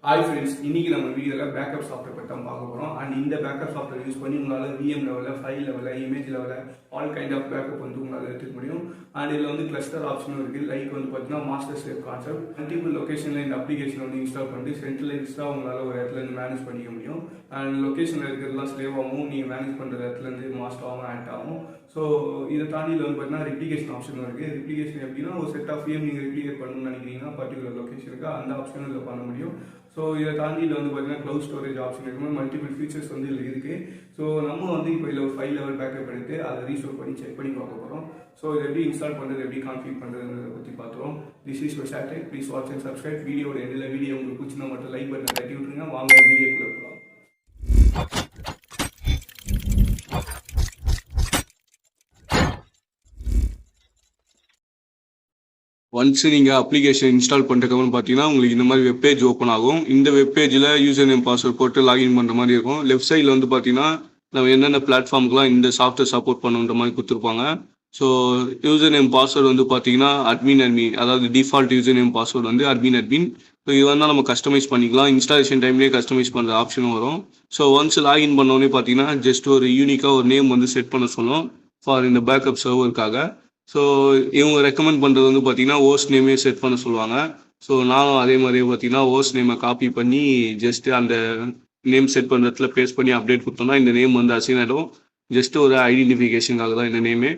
Hi friends, இன்னைக்கு நம்ம வீடியோல பேக்கப் சாஃப்ட்வேர் பத்தி தான் பார்க்க போறோம். அண்ட் இந்த பேக்கப் சாஃப்ட்வேர் யூஸ் பண்ணி உங்களால VM லெவல்ல, ஃபைல் லெவல்ல, இமேஜ் லெவல்ல ஆல் கைண்ட் ஆஃப் பேக்கப் வந்து உங்களால எடுத்துக்க முடியும். அண்ட் இதுல வந்து கிளஸ்டர் ஆப்ஷனும் இருக்கு. லைக் வந்து பாத்தீங்கன்னா மாஸ்டர் ஸ்லேவ் கான்செப்ட். மல்டிபிள் லொகேஷன்ல இந்த அப்ளிகேஷன் வந்து இன்ஸ்டால் பண்ணி சென்ட்ரலைஸ்டா உங்களால ஒரு இடத்துல இருந்து மேனேஜ் பண்ணிக்க முடியும். அண்ட் லொகேஷன்ல இருக்கிறதுலாம் ஸ்லேவாகவும் நீங்க மேனேஜ் பண்ற இடத்துல இருந்து மாஸ்டராகவும் ஆட் ஆகும். ஸோ இதை தாண்டி வந்து பார்த்தீங்கன்னா ரெப்ளிகேஷன் ஆப்ஷன் இருக்குது. ரெப்ளிகேஷன் எப்படின்னா ஒரு செட் ஆஃப் VM நீங்கள் ரெப்ளிகேட் பண்ணணும்னு நினைக்கிறீங்கன்னா பர்டிகுலர் லொகேஷனுக்கு அந்த ஆப்ஷனும் இதில் பண்ண முடியும். ஸோ இதை தாண்டி இதில் வந்து பார்த்தீங்கன்னா க்ளவுட் ஸ்டோரேஜ் ஆப்ஷன் இருக்கும்போது மல்டிபிள் ஃபீச்சர்ஸ் வந்து இதில் இருக்குது. ஸோ நம்ம வந்து இப்போ இதில் ஒரு ஃபைல் லெவல் பேக்கப் எடுத்து அதை ரீஸ்டோர் பண்ணி செக் பண்ணி பார்க்க போகிறோம். ஸோ இதை எப்படி இன்ஸ்டால் பண்ணுறது, எப்படி கான்ஃபிக் பண்ணுறதுன்றதை பற்றி பார்த்துருவோம். This is my satellite. Please watch and subscribe. வீடியோட எண்டில் வீடியோ உங்களுக்கு பிடிச்சினா மட்டும் லைக் பட்டன் தட்டி விட்டுருங்க. வாங்க வீடியோக்குள்ளே போகலாம். ஒன்ஸ் நீங்கள் அப்ளிகேஷன் இன்ஸ்டால் பண்ணுறதுக்கப்புறம் பார்த்தீங்கன்னா உங்களுக்கு இந்த மாதிரி வெப்பேஜ் ஓப்பன் ஆகும். இந்த வெப்பேஜில் யூசர் நேம் பாஸ்வேர்ட் போட்டு லாகின் பண்ணுற மாதிரி இருக்கும். லெஃப்ட் சைடில் வந்து பார்த்தீங்கன்னா நம்ம என்னென்ன பிளாட்ஃபார்முக்குலாம் இந்த சாஃப்ட்வேர் சப்போர்ட் பண்ணுன்ற மாதிரி கொடுத்துருப்பாங்க. ஸோ யூசர் நேம் பாஸ்வேர்டு வந்து பார்த்தீங்கன்னா அட்மின் அதாவது டிஃபால்ட் யூசர் நேம் பாஸ்வேர்டு வந்து அட்மின். ஸோ இது வந்து நம்ம கஸ்டமைஸ் பண்ணிக்கலாம். இன்ஸ்டாலேஷன் டைம்லேயே கஸ்டமைஸ் பண்ணுற ஆப்ஷனும் வரும். ஸோ ஒன்ஸ் லாகின் பண்ணோடனே பார்த்தீங்கன்னா ஜஸ்ட் ஒரு யூனிக்காக ஒரு நேம் வந்து செட் பண்ண சொல்லும் ஃபார் இந்த பேக்கப் சர்வருக்காக. ஸோ இவங்க ரெக்கமெண்ட் பண்ணுறது வந்து பார்த்தீங்கன்னா ஹோஸ்ட் நேமே செட் பண்ண சொல்லுவாங்க. ஸோ நானும் அதே மாதிரியே பார்த்தீங்கன்னா ஹோஸ்ட் நேமை காப்பி பண்ணி ஜஸ்ட்டு அந்த நேம் செட் பண்ணுறதுல பேஸ்ட் பண்ணி அப்டேட் கொடுத்தோம்னா இந்த நேம் வந்து அசைன் ஆகிடும். ஜஸ்ட்டு ஒரு ஐடென்டிஃபிகேஷனுக்காக தான் இந்த நேமே.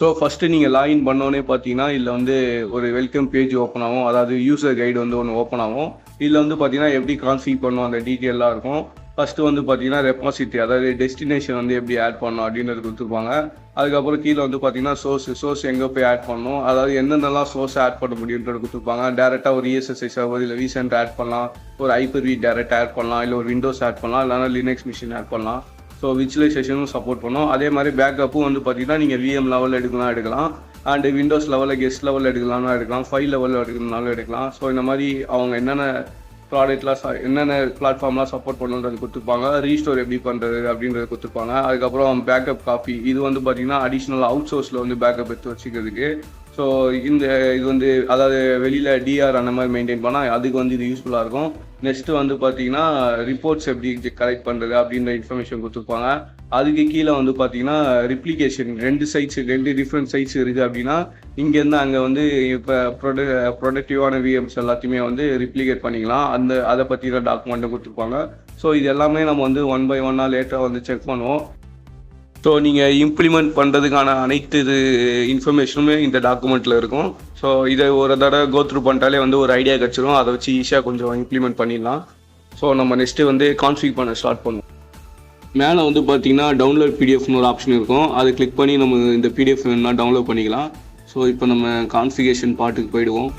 ஸோ ஃபஸ்ட்டு நீங்கள் லாகின் பண்ணோன்னே பார்த்தீங்கன்னா இதில் வந்து ஒரு வெல்கம் பேஜ் ஓப்பன் ஆகும். அதாவது யூசர் கைடு வந்து ஒன்று ஓப்பன் ஆகும். இதில் வந்து பார்த்தீங்கன்னா எப்படி கான்ஃபிக் பண்ணணும் அந்த டீட்டெயிலாக இருக்கும். ஃபஸ்ட்டு வந்து பார்த்தீங்கன்னா ரெபாசிட்டரி, அதாவது டெஸ்டினேஷன் வந்து எப்படி ஆட் பண்ணணும் அப்படின்றது கொடுத்துருப்பாங்க. அதுக்கப்புறம் கீழே வந்து பார்த்தீங்கன்னா சோர்ஸ் எங்கே போய் ஆட் பண்ணணும், அதாவது என்னென்னலாம் சோர்ஸ் ஆட் பண்ண முடியுன்றது கொடுத்துருப்பாங்க. டேரெக்டாக ஒரு ESSI சர்வர் இல்லை விசென்ட் ஆட் பண்ணலாம், ஒரு Hyper-V டேரெக்ட் ஆட் பண்ணலாம், இல்லை ஒரு விண்டோஸ் ஆட் பண்ணலாம், இல்லைனா லினக்ஸ் மிஷின் ஆட் பண்ணலாம். ஸோ விர்ச்சுவலைசேஷனும் சப்போர்ட் பண்ணோம். அதே மாதிரி பேக்கப்பும் வந்து பார்த்தீங்கன்னா நீங்கள் VM லெவலில் எடுக்கலாம், அண்டு விண்டோஸ் லெவலில் கெஸ்ட் லெவலில் எடுக்கலாம், ஃபைல் லெவலில் எடுக்கணும்னாலும் எடுக்கலாம். ஸோ இந்த மாதிரி அவங்க என்னென்ன என்னென்ன பிளாட்ஃபார்ம்லாம் சப்போர்ட் பண்ணுன்றது கொடுத்துருப்பாங்க. ரீஸ்டோர் எப்படி பண்ணுறது அப்படின்றது கொடுத்துருப்பாங்க. அதுக்கப்புறம் பேக்கப் காப்பி, இது வந்து பார்த்தீங்கன்னா அடிஷ்னல் அவுட் சோர்ஸில் வந்து பேக்கப் எடுத்து வச்சுக்கிறதுக்கு. ஸோ இது வந்து அதாவது வெளியில் DR அந்த மாதிரி மெயின்டைன் பண்ணால் அதுக்கு வந்து இது யூஸ்ஃபுல்லாக இருக்கும். நெக்ஸ்ட்டு வந்து பார்த்தீங்கன்னா ரிப்போர்ட்ஸ் எப்படி கலெக்ட் பண்ணுறது அப்படின்ற இன்ஃபர்மேஷன் கொடுத்துருப்பாங்க. அதுக்கு கீழே வந்து பார்த்தீங்கன்னா ரிப்ளிகேஷன், ரெண்டு டிஃப்ரெண்ட் சைட்ஸ் இருக்குது அப்படின்னா இங்கேருந்து அங்கே வந்து இப்போ ப்ரொடக்டிவான VMs எல்லாத்தையுமே வந்து ரிப்ளிகேட் பண்ணிக்கலாம். அதை பற்றின டாக்குமெண்ட்டும் கொடுத்துருப்பாங்க. ஸோ இது எல்லாமே நம்ம வந்து 1 by 1 லேட்டராக வந்து செக் பண்ணுவோம். ஸோ நீங்கள் இம்ப்ளிமெண்ட் பண்ணுறதுக்கான அனைத்து இன்ஃபர்மேஷனுமே இந்த டாக்குமெண்ட்டில் இருக்கும். ஸோ இதை ஒரு தடவை கோத்ரூ பண்ணிட்டாலே வந்து ஒரு ஐடியா கிடச்சிரும். அதை வச்சு ஈஸியாக கொஞ்சம் இம்ப்ளிமெண்ட் பண்ணிடலாம். ஸோ நம்ம நெக்ஸ்ட்டு வந்து கான்ஃபிக் பண்ண ஸ்டார்ட் பண்ணுவோம். மேலே வந்து பார்த்தீங்கன்னா டவுன்லோட் PDFனு ஒரு ஆப்ஷன் இருக்கும். அதை கிளிக் பண்ணி நம்ம இந்த PDF வேணும்னா டவுன்லோட் பண்ணிக்கலாம். ஸோ இப்போ நம்ம கான்ஃபிகேஷன் பார்ட்டுக்கு போயிடுவோம்.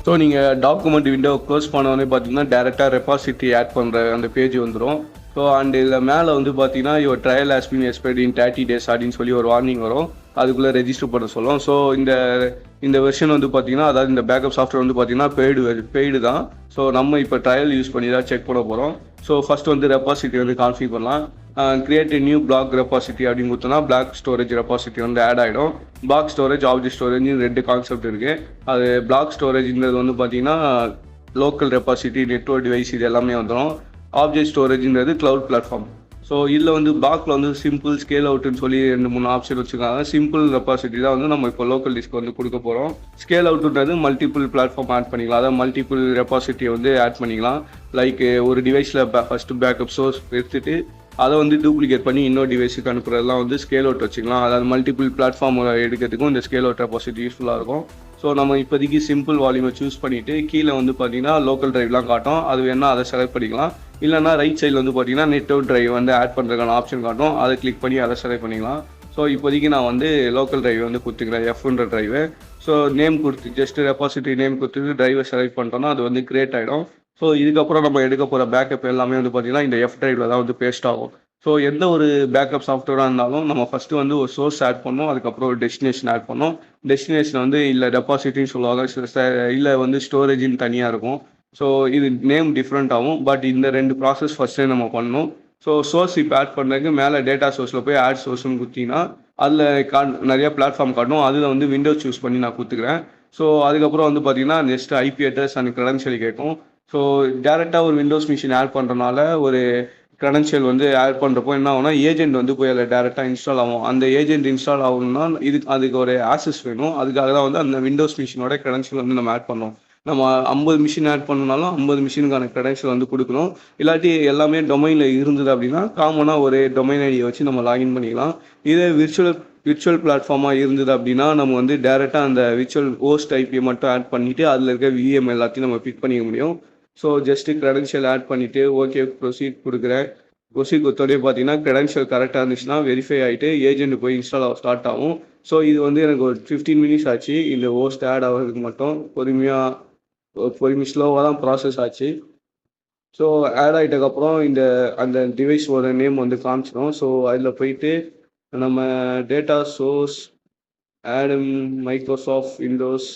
ஸோ நீங்கள் டாக்குமெண்ட் விண்டோ க்ளோஸ் பண்ணோடனே பார்த்தீங்கன்னா டேரெக்டாக ரெபாசிட்டரி ஆட் பண்ணுற அந்த பேஜ் வந்துடும். ஸோ அண்ட் இதில் மேலே வந்து பார்த்தீங்கன்னா your trial has been expired in 30 days அப்படின்னு சொல்லி ஒரு வார்னிங் வரும். அதுக்குள்ளே ரெஜிஸ்டர் பண்ண சொல்லும். ஸோ இந்த வெர்ஷன் வந்து பார்த்தீங்கன்னா, அதாவது இந்த பேக்கப் சாஃப்ட்வேர் வந்து பார்த்தீங்கன்னா பெய்டு தான். ஸோ நம்ம இப்போ ட்ரையல் யூஸ் பண்ணி தான் செக் பண்ண போகிறோம். ஸோ ஃபஸ்ட் வந்து ரெபாசிட்டரி வந்து கான்ஃபிக் பண்ணலாம். கிரியேட் நியூ பிளாக் ரெபாசிட்டரி அப்படின்னு கொடுத்தோன்னா பிளாக் ஸ்டோரேஜ் ரெபாசிட்டரி வந்து ஆட் ஆகிடும். Block storage, object storage, 2 concept இருக்குது. அது பிளாக் ஸ்டோரேஜ்ன்றது வந்து பார்த்தீங்கன்னா லோக்கல் ரெபாசிட்டரி, நெட்வொர்க் டிவைஸ் இது எல்லாமே வந்துடும். ஆப்ஜெக்ட் ஸ்டோரேஜ்ன்றது கிளவுட் பிளாட்ஃபார்ம். ஸோ இதில் வந்து பிளாக்ல வந்து சிம்பிள், ஸ்கேல் அவுட்னு சொல்லி 2-3 ஆப்ஷன் வச்சுருக்காங்க. சிம்பிள் ரெபாசிட்டரி தான் வந்து நம்ம இப்போ லோக்கல் டிஸ்க் வந்து கொடுக்க போகிறோம். ஸ்கேல் அவுட்ன்றது மல்டிபிள் பிளாட்ஃபார்ம் ஆட் பண்ணிக்கலாம், அதாவது மல்டிபிள் ரெபாசிட்டரி வந்து ஆட் பண்ணிக்கலாம். லைக் ஒரு டிவைஸில் ஃபஸ்ட்டு பேக்கப் சோர்ஸ் எடுத்துகிட்டு அதை வந்து டூப்ளிகேட் பண்ணி இன்னொரு டிவைஸுக்கு அனுப்புறதுலாம் வந்து ஸ்கேல் அவுட் வச்சுக்கலாம். அதாவது மல்டிபிள் பிளாட்ஃபார்ம் எடுக்கிறதுக்கும் இந்த ஸ்கேல் அவுட் ரெபாசிட்டரி யூஸ்ஃபுல்லாக இருக்கும். ஸோ நம்ம இப்போதைக்கு சிம்பிள் வால்யூமை சூஸ் பண்ணிவிட்டு கீழே வந்து பார்த்தீங்கன்னா லோக்கல் ட்ரைவ்லாம் காட்டும். அது வேணால் அதை செலக்ட் பண்ணிக்கலாம். இல்லைனா ரைட் சைடில் வந்து பார்த்தீங்கன்னா நெட்வொர்க் ட்ரைவ் வந்து ஆட் பண்ணுறதுக்கான ஆப்ஷன் காட்டும். அதை கிளிக் பண்ணி அதை செலக்ட் பண்ணிக்கலாம். ஸோ இப்போதைக்கு நான் வந்து லோக்கல் ட்ரைவ் வந்து கொடுத்துக்கிறேன், F1 ட்ரைவு. ஸோ நேம் கொடுத்து ஜஸ்ட் ரெபாசிட்டரி நேம் கொடுத்துட்டு ட்ரைவை செலக்ட் பண்ணிட்டோம்னா அது வந்து கிரியேட் ஆகிடும். ஸோ இதுக்கப்புறம் நம்ம எடுக்க போகிற பேக்கப் எல்லாமே வந்து பார்த்தீங்கன்னா இந்த F ட்ரைவில் தான் வந்து பேஸ்ட் ஆகும். ஸோ எந்த ஒரு பேக்கப் சாஃப்ட்வேராக இருந்தாலும் நம்ம ஃபஸ்ட்டு வந்து ஒரு சோர்ஸ் ஆட் பண்ணோம், அதுக்கப்புறம் ஒரு டெஸ்டினேஷன் ஆட் பண்ணோம். டெஸ்டினேஷன் வந்து இல்லை டெபாசிட்டின்னு சொல்லுவாங்க, இல்லை வந்து ஸ்டோரேஜின்னு தனியாக இருக்கும். ஸோ இது நேம் டிஃப்ரெண்ட் ஆகும். பட் இந்த 2 ப்ராசஸ் ஃபஸ்ட்டே நம்ம பண்ணணும். ஸோ சோர்ஸ் இப்போ ஆட் பண்ணுறதுக்கு மேலே டேட்டா சோர்ஸில் போய் ஆட் சோர்ஸ்னு கொடுத்தீங்கன்னா அதில் நிறையா பிளாட்ஃபார்ம் காட்டணும். அதில் வந்து விண்டோஸ் சூஸ் பண்ணி நான் கொடுத்துக்கிறேன். ஸோ அதுக்கப்புறம் வந்து பார்த்தீங்கன்னா next IP address and credential கேட்கும். ஸோ டேரெக்டாக ஒரு விண்டோஸ் மிஷின் ஆட் பண்ணுறனால ஒரு க்ரெடென்ஷியல் வந்து ஆட் பண்ணுறப்போ என்ன ஆகும்னா ஏஜென்ட் வந்து போய் அதில் டேரெக்டாக இன்ஸ்டால் ஆகும். அந்த ஏஜென்ட் இன்ஸ்டால் ஆகணும்னா அதுக்கு ஒரு ஆக்சஸ் வேணும். அதுக்காக தான் வந்து அந்த விண்டோஸ் மிஷினோட க்ரெடென்ஷியல் வந்து நம்ம ஆட் பண்ணோம். நம்ம 50 மிஷின் ஆட் பண்ணனாலும் 50 மிஷினுக்கான க்ரெடென்ஷியல் வந்து கொடுக்கணும். இல்லாட்டி எல்லாமே டொமைனில் இருந்தது அப்படின்னா காமனாக ஒரு டொமைன் ஐடியை வச்சு நம்ம லாகின் பண்ணிக்கலாம். இதே விர்ச்சுவல் பிளாட்ஃபார்மாக இருந்தது அப்படின்னா நம்ம வந்து டேரெக்டாக அந்த விர்ச்சுவல் ஹோஸ்ட் ஐபியை மட்டும் ஆட் பண்ணிவிட்டு அதில் இருக்க விஎம் எல்லாத்தையும் நம்ம பிக் பண்ணிக்க முடியும். ஸோ ஜஸ்ட்டு க்ரெடென்ஷியல் ஆட் பண்ணிவிட்டு ஓகே ப்ரொசீட் கொடுக்குறேன். ப்ரொசீட் கொடுத்தோடே பார்த்தீங்கன்னா க்ரெடென்ஷியல் கரெக்டாக இருந்துச்சுன்னா வெரிஃபை ஆகிட்டு ஏஜென்ட் போய் இன்ஸ்டால் ஸ்டார்ட் ஆகும். ஸோ இது வந்து எனக்கு ஒரு 15 மினிட்ஸ் ஆச்சு இந்த ஹோஸ்ட் ஆட் ஆகிறதுக்கு மட்டும். பொறுமையாக ஸ்லோவாக தான் ப்ராசஸ் ஆச்சு. ஸோ ஆட் ஆகிட்டதுக்கப்புறம் அந்த டிவைஸோட நேம் வந்து காமிச்சிடும். ஸோ அதில் போயிட்டு நம்ம data source add Microsoft Windows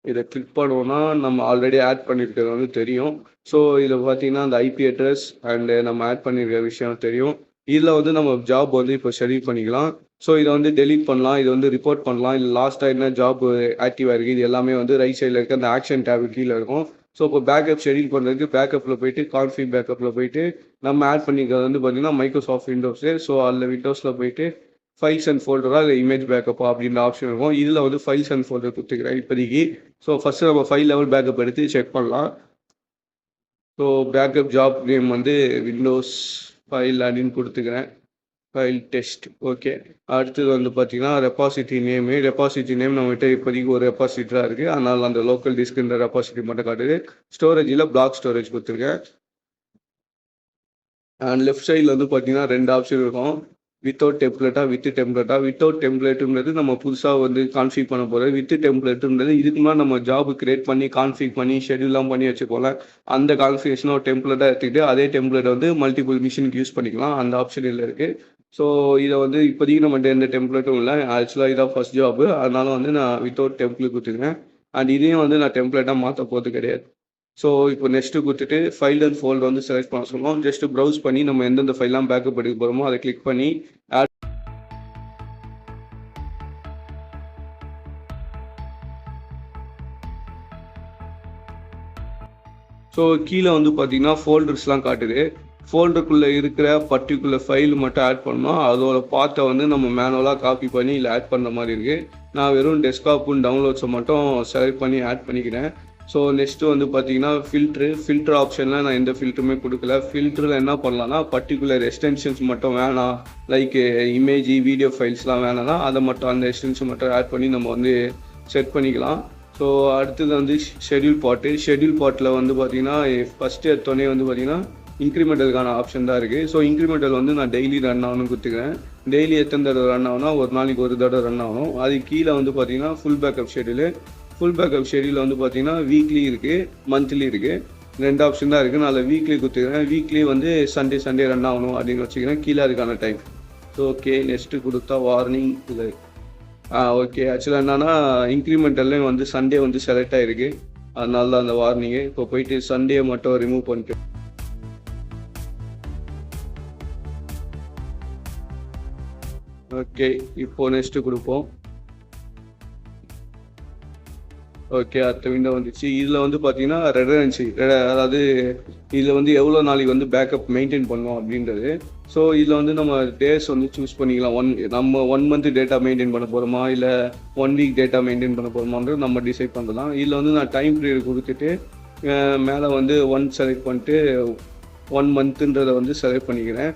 இதை கிளிக் பண்ணுவோன்னா நம்ம ஆல்ரெடி ஆட் பண்ணியிருக்கிறது வந்து தெரியும். ஸோ இதில் பார்த்தீங்கன்னா அந்த ஐபி அட்ரஸ் அண்டு நம்ம ஆட் பண்ணியிருக்கிற விஷயம் தெரியும். இதில் வந்து நம்ம ஜாப் வந்து இப்போ ஷெடியூல் பண்ணிக்கலாம். ஸோ இதை வந்து டெலீட் பண்ணலாம், இது வந்து ரிப்போர்ட் பண்ணலாம், இல்லை லாஸ்ட்டாக என்ன ஜாப் ஆக்டிவாக இருக்குது இது எல்லாமே வந்து ரைட் சைடில் இருக்க அந்த ஆக்ஷன் டேப் கீழே இருக்கும். ஸோ இப்போ பேக்கப் ஷெடியூல் பண்ணுறதுக்கு பேக்கப்பில் போயிட்டு கான்ஃபிக் பேக்கப்பில் போயிட்டு நம்ம ஆட் பண்ணிக்கிறது வந்து பார்த்திங்கன்னா மைக்ரோசாஃப்ட் விண்டோஸு. ஸோ அதில் விண்டோஸில் போயிட்டு ஃபைல்ஸ் அண்ட் ஃபோல்டராக இல்லை இமேஜ் பேக்கப்பா அப்படின்ற ஆப்ஷன் இருக்கும். இதில் வந்து ஃபைல்ஸ் அண்ட் ஃபோல்டர் கொடுத்துக்கிறேன் இப்போதைக்கு. ஸோ ஃபஸ்ட்டு நம்ம ஃபைல் லெவல் பேக்கப் எடுத்து செக் பண்ணலாம். ஸோ பேக்கப் ஜாப் நேம் வந்து விண்டோஸ் ஃபைல் அப்படின்னு கொடுத்துக்கிறேன். File test okay. அடுத்தது வந்து பார்த்தீங்கன்னா ரெபாசிட்டரி நேம் நம்மகிட்ட இப்போதைக்கு ஒரு ரெபாசிட்டராக இருக்குது. அதனால் அந்த லோக்கல் டிஸ்க்ன்ற ரெபாசிட்டரி மட்டும் காட்டுது. ஸ்டோரேஜில் பிளாக் ஸ்டோரேஜ் கொடுத்துருக்கேன். அண்ட் லெஃப்ட் சைடில் வந்து பார்த்தீங்கன்னா 2 ஆப்ஷன் இருக்கும். வித்தவுட் டெம்ப்ளேட்டுன்றது நம்ம புதுசாக வந்து கான்ஃபிக் பண்ண போகிறது. வித் டெம்ப்ளேட்டுன்றது இதுக்கு முன்னாடி நம்ம ஜாப் கிரியேட் பண்ணி கான்ஃபிக் பண்ணி ஷெடியூல்லாம் பண்ணி வச்சுக்கோல அந்த கான்ஃபிகேஷனை ஒரு டெம்ப்ளேட்டாக எடுத்துக்கிட்டு அதே டெம்ப்ளேட்டை வந்து மல்டிபிள் மிஷினுக்கு யூஸ் பண்ணிக்கலாம். அந்த ஆப்ஷன் இதில் இருக்குது. ஸோ இதை வந்து இப்போதைக்கு நம்மகிட்ட எந்த டெம்ப்ளேட்டும் இல்லை. ஆக்சுவலாக இதான் ஃபஸ்ட் ஜாப்பு. அதனால வந்து நான் வித்தவுட் டெம்ப்ளேட் கொடுத்துக்கிறேன். அண்ட் இதையும் வந்து நான் டெம்ப்ளேட்டாக மாற்ற போகிறது கிடையாது. ஸோ இப்போ நெக்ஸ்ட்டு கொடுத்துட்டு ஃபைல் அண்ட் ஃபோல்டர் வந்து செலக்ட் பண்ண சொல்லுவோம். ஜஸ்ட்டு ப்ரௌஸ் பண்ணி நம்ம எந்தெந்த ஃபைல்லாம் பேக்கப் எடுக்க போகிறோமோ அதை கிளிக் பண்ணி ஆட். ஸோ கீழே வந்து பார்த்தீங்கன்னா ஃபோல்டர்ஸ்லாம் காட்டுது. ஃபோல்டருக்குள்ளே இருக்கிற பர்டிகுலர் ஃபைல் மட்டும் ஆட் பண்ணோம். அதோட பார்ட்டை வந்து நம்ம மேனுவலாக காப்பி பண்ணி இல்லை ஆட் பண்ணுற மாதிரி இருக்குது. நான் வெறும் டெஸ்க்டாப்புன்னு டவுன்லோட்ஸை மட்டும் செலக்ட் பண்ணி ஆட் பண்ணிக்கிறேன். ஸோ நெக்ஸ்ட்டு வந்து பார்த்தீங்கன்னா ஃபில்ட்ரு ஆப்ஷனில் நான் எந்த ஃபில்ட்ருமே கொடுக்கல. ஃபில்டரில் என்ன பண்ணலான்னா பர்டிகுலர் எக்ஸ்டென்ஷன்ஸ் மட்டும் வேணாம், லைக் இமேஜ் வீடியோ ஃபைல்ஸ்லாம் வேணாம்னா அதை மட்டும் அந்த எக்ஸ்டென்ஷன் மட்டும் ஆட் பண்ணி நம்ம வந்து செட் பண்ணிக்கலாம். ஸோ அடுத்தது வந்து ஷெடியூல் பாட்டில் வந்து பார்த்தீங்கன்னா ஃபஸ்ட்டு எடுத்தோடனே வந்து பார்த்தீங்கன்னா இன்க்ரிமெண்டலுக்கான ஆப்ஷன் தான் இருக்குது. ஸோ இன்க்ரிமெண்டல் வந்து நான் டெய்லி ரன் ஆகணும்னு கொடுத்துக்கிறேன். டெய்லி எத்தனை தடவை ரன் ஆகுனா ஒரு நாளைக்கு ஒரு தடவை ரன் ஆகணும். அது கீழே வந்து பார்த்தீங்கன்னா ஃபுல் பேக்கப் ஷெடியூல் வந்து பார்த்தீங்கன்னா வீக்லி இருக்குது, மந்த்லி இருக்குது. 2 ஆப்ஷன் தான் இருக்குது. நான் அதில் வீக்லி கொடுத்துக்கிறேன். வீக்லி வந்து சண்டே ரன் ஆகணும் அப்படின்னு வச்சுக்கிறேன். கீழே அதுக்கான டைம். ஸோ ஓகே நெக்ஸ்ட்டு கொடுத்தா வார்னிங் இல்லை ஓகே. ஆக்சுவலாக என்னன்னா இன்க்ரிமெண்டல்லையும் வந்து சண்டே வந்து செலக்ட் ஆகிருக்கு. அதனால தான் அந்த வார்னிங்கு. இப்போ போயிட்டு சண்டே மட்டும் ரிமூவ் பண்ணிட்டு ஓகே இப்போ நெக்ஸ்ட்டு கொடுப்போம். ஓகே அடுத்த விண்டோ வந்துச்சு. இதில் வந்து பார்த்தீங்கன்னா ரெடரன்சி, அதாவது இதில் வந்து எவ்வளோ நாளைக்கு வந்து பேக்கப் மெயின்டைன் பண்ணோம் அப்படின்றது. ஸோ இதில் வந்து நம்ம டேஸ் வந்து சூஸ் பண்ணிக்கலாம். நம்ம 1 மந்த் டேட்டா மெயின்டைன் பண்ண போகிறோமா இல்லை 1 வீக் டேட்டா மெயின்டைன் பண்ண போகிறோமான்றது நம்ம டிசைட் பண்ணலாம். இதில் வந்து நான் டைம் பீரியட் கொடுத்துட்டு மேலே வந்து 1 செலக்ட் பண்ணிட்டு 1 மந்த்துன்றதை வந்து செலக்ட் பண்ணிக்கிறேன்.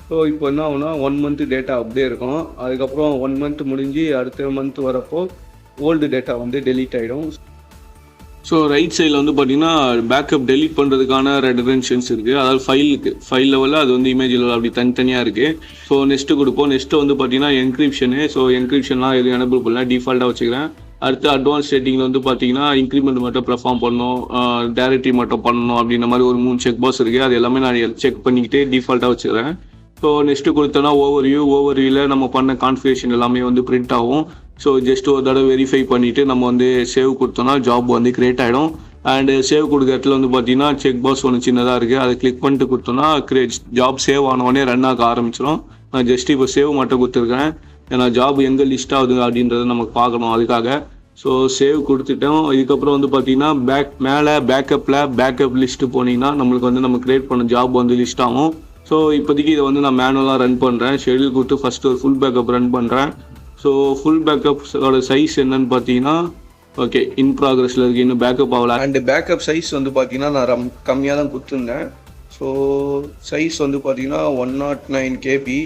ஸோ இப்போ என்ன ஆகுனா 1 மந்த் டேட்டா அப்படியே இருக்கும். அதுக்கப்புறம் 1 மந்த் முடிஞ்சு அடுத்த மந்த் வரப்போ ஓல்டு டேட்டா வந்து டெலீட் ஆகிடும். ஸோ ரைட் சைடில் வந்து பார்த்தீங்கன்னா பேக்கப் டெலீட் பண்ணுறதுக்கான ரெடரன்ஷன்ஸ் இருக்குது. அதாவது ஃபைல் லெவலில் அது வந்து இமேஜ் லெவலில் அப்படி தனித்தனியாக இருக்குது. ஸோ நெக்ஸ்ட்டு கொடுப்போம். நெக்ஸ்ட்டு வந்து பார்த்தீங்கன்னா என்கிரிப்ஷனு. ஸோ என்கிரிப்ஷன்லாம் எதுவும் எனபிள் பண்ணல, டிஃபால்ட்டாக வச்சுக்கிறேன். அடுத்து அட்வான்ஸ் செட்டிங்கில் வந்து பார்த்தீங்கன்னா இன்க்ரிமெண்ட் மட்டும் பெர்ஃபார்ம் பண்ணணும், டைரக்டரி மட்டும் பண்ணணும் அப்படின்ற மாதிரி ஒரு 3 செக் பாக்ஸ் இருக்குது. அது எல்லாமே நான் செக் பண்ணிக்கிட்டு டிஃபால்ட்டாக வச்சுக்கிறேன். ஸோ நெக்ஸ்ட்டு கொடுத்தோன்னா ஓவர்வியூவில் நம்ம பண்ண கான்ஃபிகரேஷன் எல்லாமே வந்து பிரிண்ட் ஆகும். ஸோ ஜஸ்ட் ஒரு தடவை வெரிஃபை பண்ணிவிட்டு நம்ம வந்து சேவ் கொடுத்தோன்னா ஜாப் வந்து கிரியேட் ஆகிடும். அண்டு சேவ் கொடுக்குற இடத்துல வந்து பார்த்தீங்கன்னா செக் பாக்ஸ் ஒன்று சின்னதாக இருக்குது, அதை கிளிக் பண்ணிட்டு கொடுத்தோன்னா ஜாப் சேவ் ஆனவொடனே ரன் ஆக ஆரம்பிச்சிடும். நான் ஜஸ்ட் இப்போ சேவ் மட்டும் கொடுத்துருக்கேன், ஏன்னா ஜாப் எங்கே லிஸ்ட் ஆகுது அப்படின்றத நமக்கு பார்க்கணும் அதுக்காக. ஸோ சேவ் கொடுத்துட்டோம். இதுக்கப்புறம் வந்து பார்த்தீங்கன்னா மேலே பேக்கப் லிஸ்ட்டு போனீங்கன்னா நம்மளுக்கு வந்து நம்ம கிரியேட் பண்ண ஜாப் வந்து லிஸ்ட் ஆகும். ஸோ இப்போதைக்கு இதை வந்து நான் மேனுவலாக ரன் பண்ணுறேன். ஷெடியூல் கொடுத்து ஃபஸ்ட்டு ஒரு ஃபுல் பேக்கப் ரன் பண்ணுறேன். ஸோ ஃபுல் பேக்கப்போட சைஸ் என்னன்னு பார்த்தீங்கன்னா, ஓகே இன் ப்ராக்ரஸில் இருக்குது, இன்னும் பேக்கப் ஆகல. அண்டு பேக்கப் சைஸ் வந்து பார்த்தீங்கன்னா நான் கம்மியாக தான் கொடுத்துருந்தேன். ஸோ சைஸ் வந்து பார்த்தீங்கன்னா 109 KB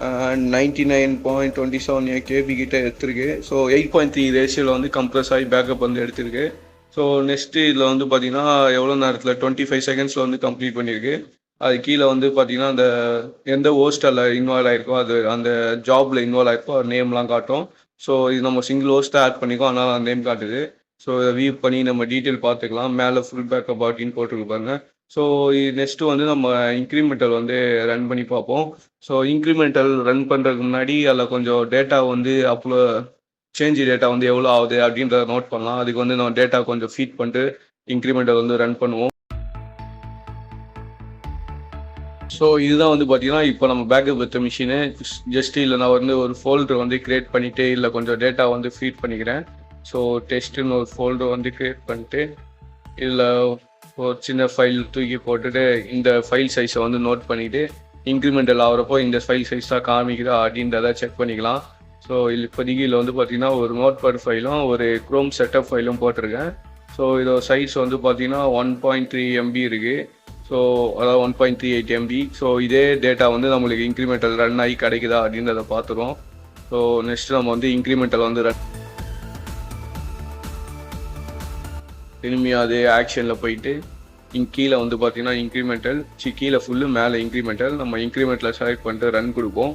அண்ட் 99.27 KB கிட்ட எடுத்திருக்கு. ஸோ 8.3 ரேஷியோவில் வந்து கம்ப்ரஸ் ஆகி பேக்கப் வந்து எடுத்திருக்கு. ஸோ நெக்ஸ்ட்டு இதில் வந்து பார்த்தீங்கன்னா எவ்வளோ நேரத்தில் 25 செகண்ட்ஸில் வந்து கம்ப்ளீட் பண்ணியிருக்கு. அது கீழே வந்து பார்த்தீங்கன்னா அந்த எந்த ஹோஸ்டில் இன்வால்வ் ஆகிருக்கோ அது அந்த ஜாபில் இன்வால்வ் ஆகிருக்கோ அது நேம்லாம் காட்டும். ஸோ இது நம்ம சிங்கிள் ஹோஸ்ட்டாக ஆட் பண்ணிக்கோ, அதனால் அந்த நேம் காட்டுது. ஸோ இதை வியூ பண்ணி நம்ம டீட்டெயில் பார்த்துக்கலாம். மேலே ஃபுல் பேக்கப் அப்படின்னு போட்டுருக்கு பாருங்க. ஸோ நெக்ஸ்ட்டு வந்து நம்ம இன்க்ரிமெண்டல் வந்து ரன் பண்ணி பார்ப்போம். ஸோ இன்க்ரிமெண்டல் ரன் பண்ணுறதுக்கு முன்னாடி அதில் கொஞ்சம் டேட்டா வந்து சேஞ்ச் டேட்டா வந்து எவ்வளோ ஆகுது அப்படின்றத நோட் பண்ணலாம். அதுக்கு வந்து நம்ம டேட்டா கொஞ்சம் ஃபீட் பண்ணிட்டு இன்க்ரிமெண்டல் வந்து ரன் பண்ணுவோம். ஸோ இதுதான் வந்து பார்த்தீங்கன்னா இப்போ நம்ம பேக்கப் எடுத்த மிஷினு. ஜஸ்ட் இல்லை நான் வந்து ஒரு ஃபோல்டர் வந்து க்ரியேட் பண்ணிவிட்டு இல்லை கொஞ்சம் டேட்டா வந்து ஃபீட் பண்ணிக்கிறேன். ஸோ டெஸ்ட்டுன்னு ஒரு ஃபோல்டர் வந்து க்ரியேட் பண்ணிட்டு இதில் ஒரு சின்ன ஃபைல் தூக்கி போட்டுட்டு இந்த ஃபைல் சைஸை வந்து நோட் பண்ணிவிட்டு இன்க்ரிமெண்டல் ஆகிறப்போ இந்த ஃபைல் சைஸ் தான் காமிக்குதா அப்படின்றத செக் பண்ணிக்கலாம். ஸோ இப்போதைக்கு இதில் வந்து பார்த்தீங்கன்னா ஒரு நோட்பேட் ஃபைலும் ஒரு க்ரோம் செட்டப் ஃபைலும் போட்டிருக்கேன். ஸோ இதோட சைஸ் வந்து பார்த்தீங்கன்னா 1.3 MB இருக்குது. ஸோ அதாவது 1.38 MB. ஸோ இதே டேட்டா வந்து நம்மளுக்கு இன்க்ரிமெண்டல் ரன் ஆகி கிடைக்குதா அப்படின்றத பார்த்துருவோம். ஸோ நெக்ஸ்ட் நம்ம வந்து இன்க்ரிமெண்டல் வந்து திரும்பி அது ஆக்ஷனில் போயிட்டு கீழே வந்து பார்த்தீங்கன்னா இன்க்ரிமெண்டல் கீழே ஃபுல்லு மேலே இன்க்ரிமெண்டல் நம்ம இன்க்ரிமெண்ட்டில் செலக்ட் பண்ணிட்டு ரன் கொடுப்போம்.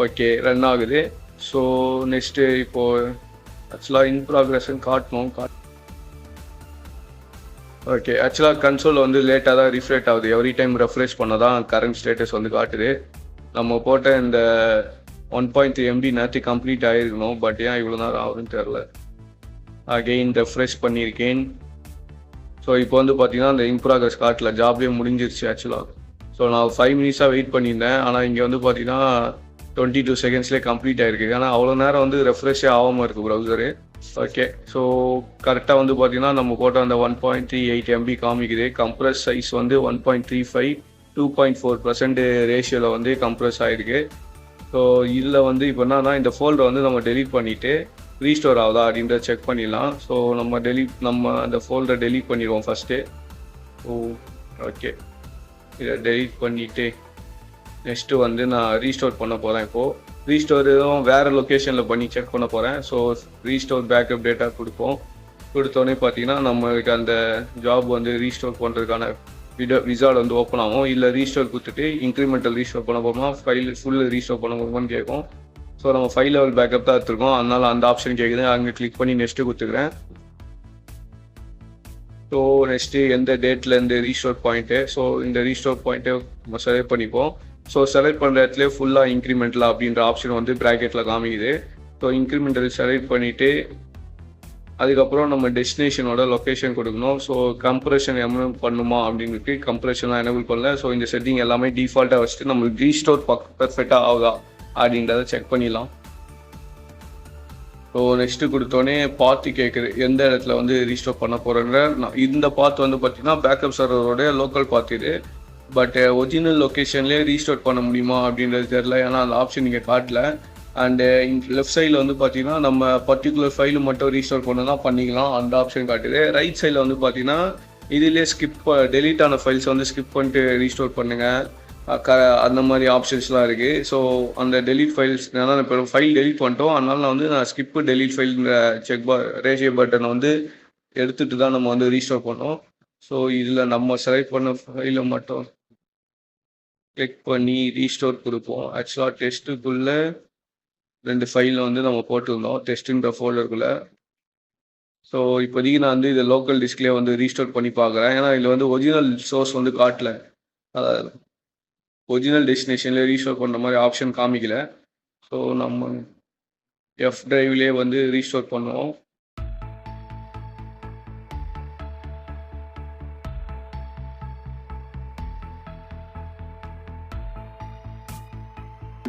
ஓகே ரன் ஆகுது. ஸோ நெக்ஸ்ட்டு இப்போது ஆக்சுவலாக இன் ப்ராக்ரஸ்ன்னு காட்டணும். ஓகே ஆக்சுவலாக கன்சோல் வந்து லேட்டாக தான் ரிஃப்ரெஷ் ஆகுது. எவ்ரி டைம் ரெஃப்ரெஷ் பண்ண தான் கரண்ட் ஸ்டேட்டஸ் வந்து காட்டுது. நம்ம போட்ட இந்த 1.3 MB நேற்று கம்ப்ளீட் ஆகிருக்கணும், பட் ஏன் இவ்வளோ நேரம் ஆகுதுன்னு தெரில. அகெயின் ரெஃப்ரெஷ் பண்ணியிருக்கேன். ஸோ இப்போ வந்து பார்த்தீங்கன்னா அந்த இன் ப்ராக்ரஸ் காட்டல, ஜாப்லேயே முடிஞ்சிருச்சு ஆக்சுவலாக. ஸோ நான் 5 மினிட்ஸாக வெயிட் பண்ணியிருந்தேன், ஆனால் இங்கே வந்து பார்த்தீங்கன்னா 22 செகண்ட்ஸ்லேயே கம்ப்ளீட் ஆகிருக்கு. ஏன்னா அவ்வளோ நேரம் வந்து ரெஃப்ரெஷ்ஷே ஆகாமல் இருக்குது ப்ரௌசரு. ஓகே ஸோ கரெக்டாக வந்து பார்த்தீங்கன்னா நம்ம போட்ட அந்த 1.38 MB காமிக்குது. கம்ப்ரஸ் சைஸ் வந்து 1.35 2.4% ரேஷியோவில் வந்து கம்ப்ரஸ் ஆகிருக்கு. ஸோ இதில் வந்து இப்போ என்னன்னா இந்த ஃபோல்டரை வந்து நம்ம டெலீட் பண்ணிவிட்டு ரீஸ்டோர் ஆகுதா அப்படின்றத செக் பண்ணிடலாம். ஸோ நம்ம அந்த ஃபோல்டரை டெலீட் பண்ணிடுவோம் ஃபஸ்ட்டு. ஓகே இதை டெலீட் பண்ணிவிட்டு நெக்ஸ்ட்டு வந்து நான் ரீஸ்டோர் பண்ண போகிறேன். இப்போது ரீஸ்டோர் எதுவும் வேறு லொக்கேஷனில் பண்ணி செக் பண்ண போகிறேன். ஸோ ரீஸ்டோர் பேக்கப் டேட்டா கொடுத்தோடனே பார்த்தீங்கன்னா நம்மளுக்கு அந்த ஜாப் வந்து ரீஸ்டோர் பண்ணுறதுக்கான விசார்ட் வந்து ஓப்பன் ஆகும். இல்லை ரீஸ்டோர் கொடுத்துட்டு இன்க்ரிமெண்டல் ரீஸ்டோர் பண்ண போகிறோமா ஃபைல் ஃபுல் ரீஸ்டோர் பண்ண போகிறோமான்னு கேட்கும். ஸோ நம்ம ஃபைல் லெவல் பேக்கப் தான் எடுத்துருக்கோம், அதனால் அந்த ஆப்ஷன் கேட்குது. அங்கே கிளிக் பண்ணி நெக்ஸ்ட்டு கொடுத்துக்கிறேன். ஸோ நெக்ஸ்ட்டு எந்த டேட்லேருந்து ரீஸ்டோர் பாயிண்ட்டு, ஸோ இந்த ரீஸ்டோர் பாயிண்ட்டை நம்ம செலக்ட் பண்ணிப்போம். ஸோ செலக்ட் பண்ணுற இடத்துல ஃபுல்லாக இன்க்ரிமெண்டல் அப்படின்ற ஆப்ஷன் வந்து ப்ராக்கெட்டில் காமிக்குது. ஸோ இன்க்ரிமெண்டல் செலக்ட் பண்ணிவிட்டு அதுக்கப்புறம் நம்ம டெஸ்டினேஷனோட லொக்கேஷன் கொடுக்கணும். ஸோ கம்ப்ரெஷன் எனேபிள் பண்ணுமா அப்படின்ட்டு கம்ப்ரெஷன்லாம் எனேபிள் பண்ணல. ஸோ இந்த செட்டிங் எல்லாமே டிஃபால்ட்டாக வச்சுட்டு நம்ம ரீஸ்டோர் பெர்ஃபெக்டாக ஆகுதா அப்படின்றத செக் பண்ணிடலாம். ஸோ நெக்ஸ்ட்டு கொடுத்தோன்னே பார்த்து கேட்குது எந்த இடத்துல வந்து ரீஸ்டோர் பண்ண போகிறேன்ற. இந்த பாத் வந்து பார்த்திங்கன்னா பேக்கப் சர்வரோட லோக்கல் பாத் இது. பட் ஒரிஜினல் லொக்கேஷன்லேயே ரீஸ்டோர் பண்ண முடியுமா அப்படின்றது தெரில, ஏன்னா அந்த ஆப்ஷன் நீங்கள் காட்டல. அண்டு லெஃப்ட் சைடில் வந்து பார்த்தீங்கன்னா நம்ம பர்டிகுலர் ஃபைலு மட்டும் ரீஸ்டோர் பண்ணணும்னா பண்ணிக்கலாம், அந்த ஆப்ஷன் காட்டுது. ரைட் சைடில் வந்து பார்த்தீங்கன்னா இதிலே டெலீட் ஆன ஃபைல்ஸ் வந்து ஸ்கிப் பண்ணிட்டு ரீஸ்டோர் பண்ணுங்கள் அந்த மாதிரி ஆப்ஷன்ஸ்லாம் இருக்குது. ஸோ அந்த டெலீட் ஃபைல்ஸ் ஏன்னா இப்போ ஃபைல் டெலீட் பண்ணிட்டோம், அதனால நான் ஸ்கிப்பு டெலீட் ஃபைல்ங்கிற ரேஷியோ பட்டனை வந்து எடுத்துகிட்டு தான் நம்ம வந்து ரீஸ்டோர் பண்ணோம். ஸோ இதில் நம்ம செலக்ட் பண்ண ஃபைலை மட்டும் கிளிக் பண்ணி ரீஸ்டோர் கொடுப்போம். ஆக்சுவலாக டெஸ்ட்டுக்குள்ளே 2 ஃபைலில் வந்து நம்ம போட்டிருந்தோம் டெஸ்ட்டுன்ற ஃபோல்டருக்குள்ளே. ஸோ இப்போதைக்கு நான் வந்து இதை லோக்கல் டிஸ்க்லேயே வந்து ரீஸ்டோர் பண்ணி பார்க்குறேன். ஏன்னா இதில் வந்து ஒரிஜினல் சோர்ஸ் வந்து காட்டல, அதாவது ஒரிஜினல் டெஸ்டினேஷனில் ரீஸ்டோர் பண்ணுற மாதிரி ஆப்ஷன் காமிக்கல. ஸோ நம்ம எஃப் டிரைவ்லேயே வந்து ரீஸ்டோர் பண்ணுவோம்.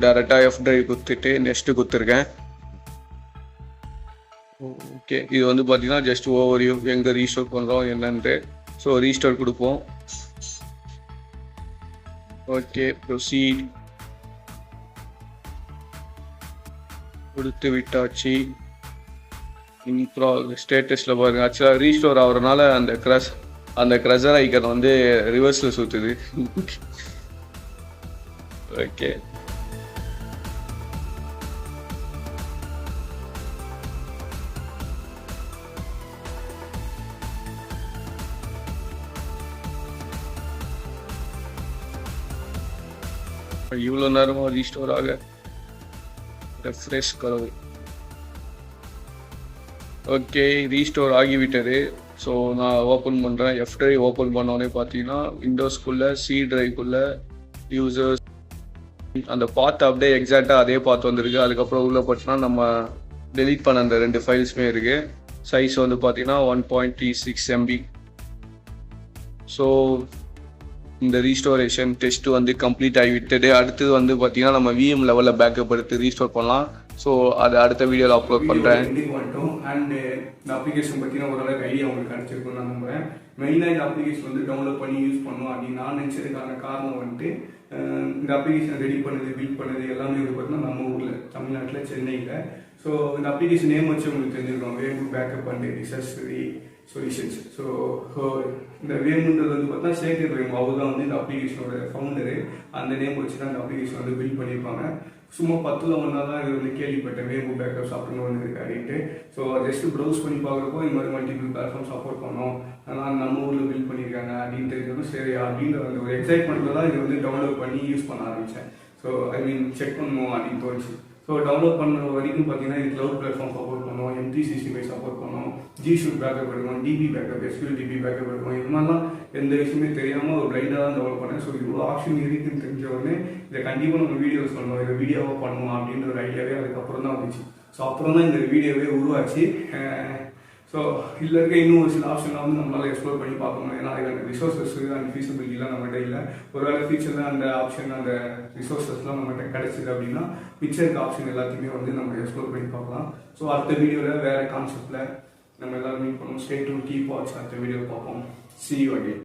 டேரெக்டாக எஃப் டிரைவ் கொடுத்துட்டு நெக்ஸ்ட்டு கொடுத்துருக்கேன். ஓகே, இது வந்து பார்த்தீங்கன்னா ஜஸ்ட் ஓவர்வியூ எங்கே ரீஸ்டோர் பண்ணுறோம் என்னன்ட்டு. ஸோ ரீஸ்டோர் கொடுப்போம். ஓகே, ப்ரொசீட் கொடுத்து விட்டாச்சு. ஸ்டேட்டஸில் பாருங்க, ஆக்சுவலாக ரீஸ்டோர் ஆகிறதுனால அந்த க்ரஷர் ஐக்கன் வந்து ரிவர்ஸில் சுற்றுது. ஓகே, இவ்வளோ நேரமாக ரீஸ்டோர் ஆக ரெஃப்ரெஷ் கரவு. ஓகே, ரீஸ்டோர் ஆகிவிட்டது. ஸோ நான் ஓப்பன் பண்ணுறேன். எஃப் டிரைவ் ஓப்பன் பண்ணோடனே பார்த்தீங்கன்னா விண்டோஸ்குள்ளே சி டிரைவ்க்குள்ளே யூசர்ஸ் அந்த பாத் அப்படியே எக்ஸாக்டாக அதே பாத் வந்திருக்கு. அதுக்கப்புறம் உள்ளே பார்த்தீங்கன்னா நம்ம டெலீட் பண்ண அந்த 2 ஃபைல்ஸுமே இருக்குது. சைஸ் வந்து பார்த்தீங்கன்னா 1.36 MB. ஸோ இந்த ரீஸ்டோரேஷன் டெஸ்ட் வந்து கம்ப்ளீட் ஆகிவிட்டது. அடுத்தது வந்து பார்த்தீங்கன்னா நம்ம விஎம் லெவலில் பேக்கப் எடுத்து ரீஸ்டோர் பண்ணலாம். ஸோ அது அடுத்த வீடியோவில் அப்லோட் பண்ணுறேன். அண்ட் இந்த அப்ளிகேஷன் பார்த்தீங்கன்னா ஓரளவுக்கு ஐடியா உங்களுக்கு கிடைச்சிருக்குன்னு நான் நம்புறேன். மெயினாக இந்த அப்ளிகேஷன் வந்து டவுன்லோட் பண்ணி யூஸ் பண்ணணும் அப்படின்னு நான் நினச்சதுக்கான காரணம் வந்துட்டு இந்த அப்ளிகேஷன் ரெடி பண்ணது பில்ட் பண்ணது எல்லாமே வந்து பார்த்தீங்கன்னா நம்ம ஊரில் தமிழ்நாட்டில் சென்னையில். ஸோ இந்த அப்ளிகேஷன் நேம் வச்சு உங்களுக்கு தெரிஞ்சிருக்கோம், வேம்பு பேக்கப் அண்ட் டிசாஸ்டரி சொல்யூஷன்ஸ். ஸோ இந்த வேம்புன்றது வந்து பார்த்தா சேகர் வேம்பு, அவர் தான் வந்து இந்த அப்ளிகேஷனோட ஃபவுண்டரு. அந்த நேம் வச்சு தான் இந்த அப்ளிகேஷன் வந்து பில்ட் பண்ணியிருப்பாங்க. சும்மா 10ல் ஒன்றா தான் இது வந்து கேள்விப்பட்டேன், வேம்பு பேக்கப் சாப்பிட்னு வந்து இருக்கு அப்படின்ட்டு. ஸோ ஜஸ்ட் ப்ரௌஸ் பண்ணி பார்க்குறப்போ இந்த மாதிரி மல்டிபிள் பிளாட்ஃபார்ம் சப்போர்ட் பண்ணோம், அதனால் நம்ம ஊரில் பில்ட் பண்ணியிருக்காங்க அப்படின்னு தெரிஞ்சதும் சரி அப்படின்ற அந்த ஒரு எக்ஸைட்மெண்ட்டில் தான் இது வந்து டவுன்லோட் பண்ணி யூஸ் பண்ண ஆரம்பித்தேன். ஸோ ஐ மீன் செக் பண்ணணும் அப்படின்னு தோணுச்சு. ஸோ டவுன்லோட் பண்ண வரைக்கும் பார்த்தீங்கன்னா இது க்ளவுட் பிளாட்ஃபார்ம் சப்போர்ட் பண்ணுவோம், M365 சப்போர்ட் பண்ணுவோம், G-Suite பேக்கப் எடுக்கணும், DB backup, SQL DB backup எடுக்கணும். இது மாதிரிலாம் எந்த விஷயமே தெரியாமல் ஒரு பிளைண்டாக தான் டெவலப் பண்ணேன். ஸோ இவ்வளோ ஆப்ஷன் இருக்குன்னு தெரிஞ்ச உடனே இதை கண்டிப்பாக நம்ம வீடியோஸ் பண்ணணும், இதை வீடியோவாக பண்ணணும் அப்படின்ற ஒரு ஐடியாவே அதுக்கப்புறம் தான் வந்துச்சு. ஸோ அப்புறம் தான் இந்த வீடியோவே உருவாச்சு. ஸோ இதில் இருக்க இன்னும் ஒரு சில ஆப்ஷன்லாம் வந்து நம்மளால் எக்ஸ்ப்ளோர் பண்ணி பார்க்கணும். ஏன்னா அதுக்கான ரிசோர்ஸஸ் அண்ட் ஃபீஸிபிலிட்டிலாம் நம்மகிட்ட இல்லை. ஒருவேளை ஃபியூச்சரில் அந்த ஆப்ஷன் அந்த ரிசோர்ஸஸ்லாம் நம்மகிட்ட கிடைச்சிது அப்படின்னா மிச்சம் இருக்க ஆப்ஷன் எல்லாத்தையுமே வந்து நம்ம எக்ஸ்ப்ளோர் பண்ணி பார்க்கலாம். ஸோ அடுத்த வீடியோவில் வேறு கான்செப்டில் நம்ம எல்லாரும் மீட் பண்ணுவோம். Stay tune, keep watch. அடுத்த வீடியோ பார்ப்போம். See you again.